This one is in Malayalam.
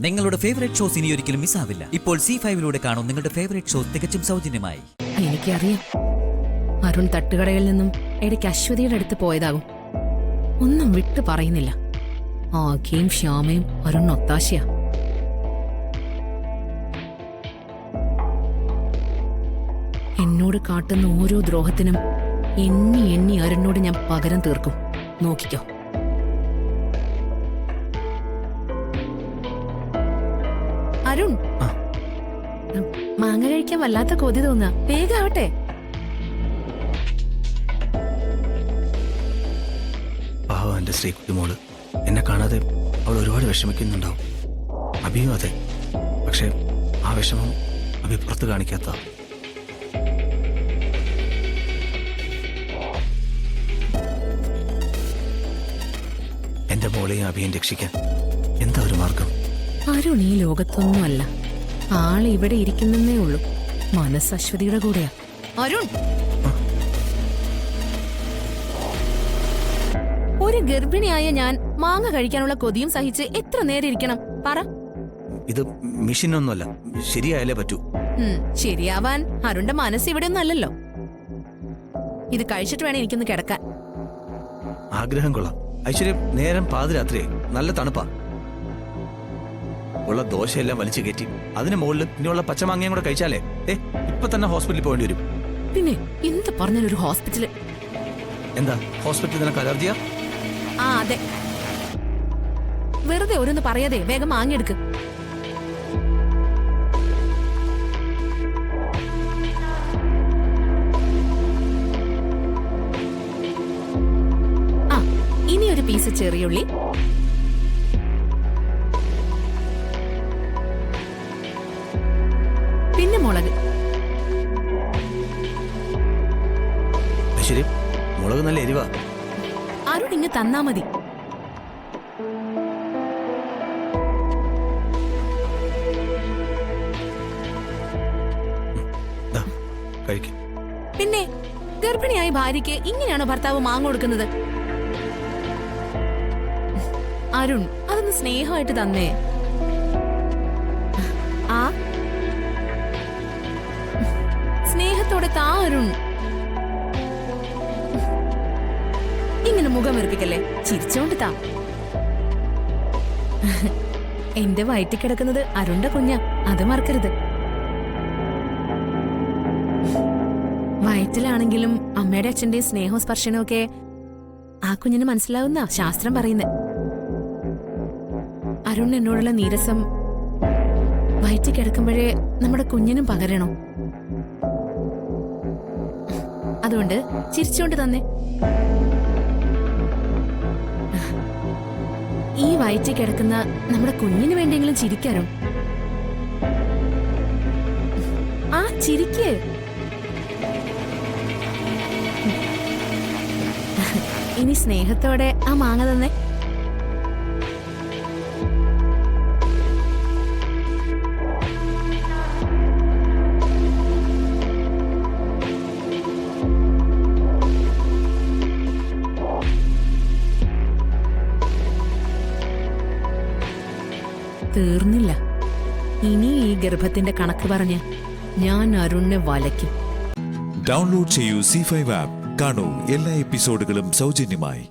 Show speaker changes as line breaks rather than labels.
നിങ്ങളുടെ ഫേവറേറ്റ് ഷോസ് ഇനി ഒരിക്കലും മിസ്സാവില്ല. ഇപ്പോൾ C5-ലൂടെ കാണും നിങ്ങളുടെ ഫേവറേറ്റ് ഷോസ് തികച്ചും സൗജന്യമായി.
എനിക്കറിയാം, അരുൺ തട്ടുകടയിൽ നിന്നും ഇടയ്ക്ക് അശ്വതിയുടെ അടുത്ത് പോയതാകും. ഒന്നും വിട്ടു പറയുന്നില്ല. ആകെയും ശ്യാമയും അരുൺ ഒത്താശയാ. എന്നോട് കാട്ടുന്ന ഓരോ ദ്രോഹത്തിനും എണ്ണി എണ്ണി അരുണിനോട് ഞാൻ പകരം തീർക്കും. നോക്കിക്കോ. അരുൺ, മാങ്ങ കഴിക്കാൻ വല്ലാത്ത കൊതി തോന്നുക. വേഗാവട്ടെ.
പാവം എന്റെ ശ്രീകുട്ടിമോള് എന്നെ കാണാതെ അവൾ ഒരുപാട് വിഷമിക്കുന്നുണ്ടാവും. അഭിയും അതെ. പക്ഷെ ആ വിഷമം അഭി പുറത്ത് കാണിക്കാത്ത. എന്റെ മോളെയും അഭിയും രക്ഷിക്കാൻ എന്താ ഒരു മാർഗം?
അരുൺ ഈ ലോകത്തൊന്നുമല്ല. ആള് ഇവിടെ ഇരിക്കുന്നേ ഉള്ളൂ. മനസ്സ് അശ്വതിയുടെ കൂടെയാ. അരുൺ, ഒരു ഗർഭിണിയായ ഞാൻ മാങ്ങ കഴിക്കാനുള്ള കൊതിയും സഹിച്ച് എത്ര നേരം ഇരിക്കണം പറ?
ഇത് മിഷനൊന്നുമല്ല, ശരിയായാലേ പറ്റൂ.
ശരിയാവാൻ അരുണിന്റെ മനസ്സ് ഇവിടെ ഒന്നും അല്ലല്ലോ. ഇത് കഴിച്ചിട്ട് വേണം എനിക്കൊന്ന് കിടക്കാൻ.
ആഗ്രഹം കൊള്ളാം. ഐശ്വര്യം, നേരം പാതിരാത്രിയായി, നല്ല തണുപ്പാ. ഉള്ള ദോശയെല്ലാം വലിച്ചു കയറ്റി അതിന് മുകളിൽ ഇനിയുള്ള പച്ചമാങ്ങയും കൂടെ കഴിച്ചാലേ ഇപ്പൊ തന്നെ ഹോസ്പിറ്റലിൽ പോകേണ്ടി വരും.
പിന്നെ എന്ത് പറഞ്ഞൊരു ഹോസ്പിറ്റല്?
എന്താ ഹോസ്പിറ്റലിൽ നിനക്ക് അലർജിയാ?
ആ അതെ. വെറുതെ ഓരോന്ന് പറയാതെ വേഗം മാങ്ങിയെടുക്ക്. ആ, ഇനി ഒരു പീസ് ചെറിയുള്ളി, പിന്നെ മുളക്.
ശരി, മുളക് നല്ല എരിവാ.
അരുൺ ഇങ്ങ് തന്നാ മതി. പിന്നെ ഗർഭിണിയായ ഭാര്യയ്ക്ക് ഇങ്ങനെയാണോ ഭർത്താവ് മാങ്ങ കൊടുക്കുന്നത്? അരുൺ, അതൊന്ന് സ്നേഹമായിട്ട് തന്നേ. ആ സ്നേഹത്തോടെ താ അരുൺ. ഇങ്ങനെ മുഖം വെറുപ്പിക്കല്ലേ, ചിരിച്ചോണ്ട് താ. എന്റെ വയറ്റിൽ കിടക്കുന്നത് അരുണിന്റെ കുഞ്ഞാ, അത് മറക്കരുത്. വയറ്റിലാണെങ്കിലും അമ്മയുടെ അച്ഛന്റെയും സ്നേഹവും സ്പർശനവും ഒക്കെ ആ കുഞ്ഞിന് മനസ്സിലാവുന്ന ശാസ്ത്രം പറയുന്നത്. അരുൺ എന്നോടുള്ള നീരസം വയറ്റിൽ കിടക്കുമ്പോഴേ നമ്മുടെ കുഞ്ഞിനും പകരണോ? അതുകൊണ്ട് ചിരിച്ചോണ്ട് തന്നെ. ഈ വയറ്റിൽ കിടക്കുന്ന നമ്മുടെ കുഞ്ഞിന് വേണ്ടെങ്കിലും ചിരിക്കാരോ? ആ ചിരിക്ക്. ഇനി സ്നേഹത്തോടെ ആ മാങ്ങ തന്നെ. തീർന്നില്ല. ഇനി ഈ ഗർഭത്തിന്റെ കണക്ക് പറഞ്ഞ് ഞാൻ അരുണിനെ വലയ്ക്കും.
ഡൗൺലോഡ് ചെയ്യൂ C5 ആപ്പ്. കാണൂ എല്ലാ എപ്പിസോഡുകളും സൗജന്യമായി.